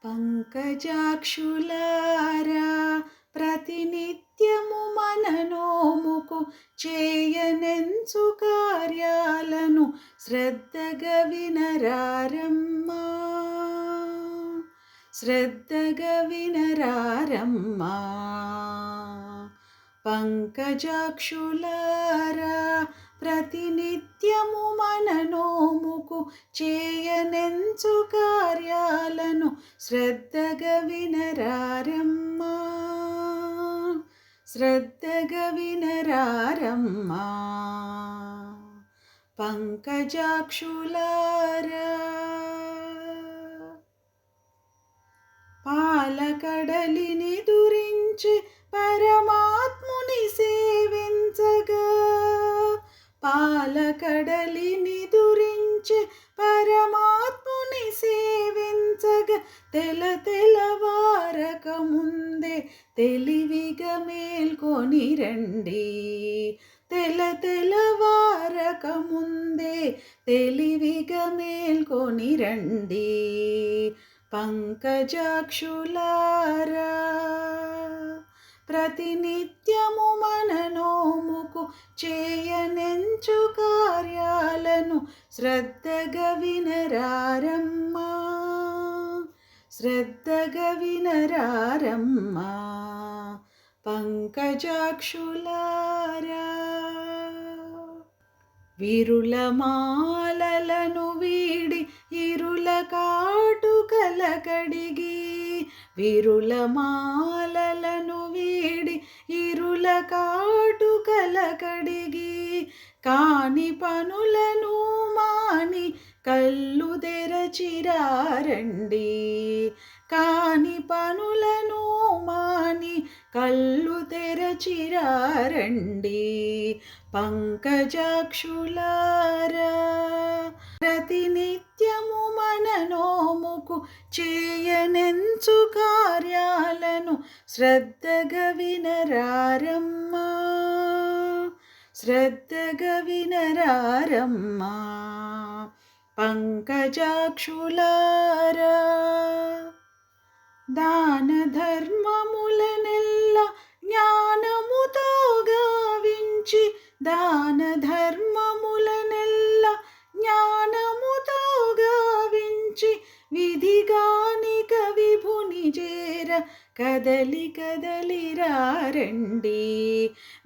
పంకజాక్షులారా ప్రతినిత్యము మననోముకు చేయనెంచు కార్యాలను శ్రద్ధగా వినరారమ్మా, శ్రద్ధగా వినరారమ్మా. పంకజాక్షులారా ప్రతినిత్యము మననోముకు చేయనెంచు కార్యాలను శ్రద్ధగా వినరారమ్మా, శ్రద్ధగా వినరారమ్మా. పంకజాక్షులారా పాలకడలిని దురించి పరమాత్ముని సేవించగా, పాలకడలిని దురించి పరమాత్ముని సేవించగా, తెలవారక ముందే తెలివిగా మేల్కొని రండి, తెలవారక ముందే తెలివిగా మేల్కొని రండి. పంకజాక్షులారా ప్రతినిత్యము మననోముకు చేయనెంచు కార్యాలను శ్రద్ధగా వినరారమ్మా, శ్రద్ధగా వినరారమ్మా. పంకజాక్షులారా విరుల మాలలను వీడి ఇరుల కాటుకల కడిగి, విరుల మాలలను వీడి ఇరుల కాటుకల కడిగి, కాని పనులను మాని కళ్ళు తెరచిరారండి, కాని పనులను మాని కళ్ళు తెరచిరారండి. పంకజాక్షులారా ప్రతినిత్యము మననోముకు చేయనెంచు కార్యాలను శ్రద్ధగా వినరారమ్మా, శ్రద్ధగా వినరారమ్మా. పంకజాక్షులారా దాన ధర్మములనెల్ల జ్ఞానముతో గావించి, దాన ధర్మములనెల్ల జ్ఞానముతో గావించి, విధిగానిక విభుని చేర కదలి కదలిరారండి,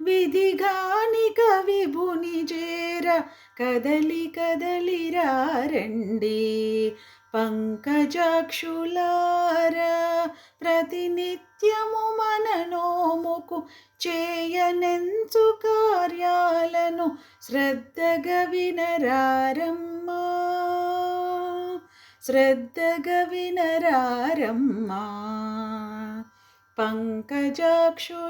విధిగానిక విభుని చేర కదలి కదలిరారండి. పంకజాక్షులారా ప్రతినిత్యము మననోముకు చేయనెంచు కార్యాలను శ్రద్ధగా వినరారమ్మా, శ్రద్ధగా వినరారమ్మా. పంకజాక్షులారా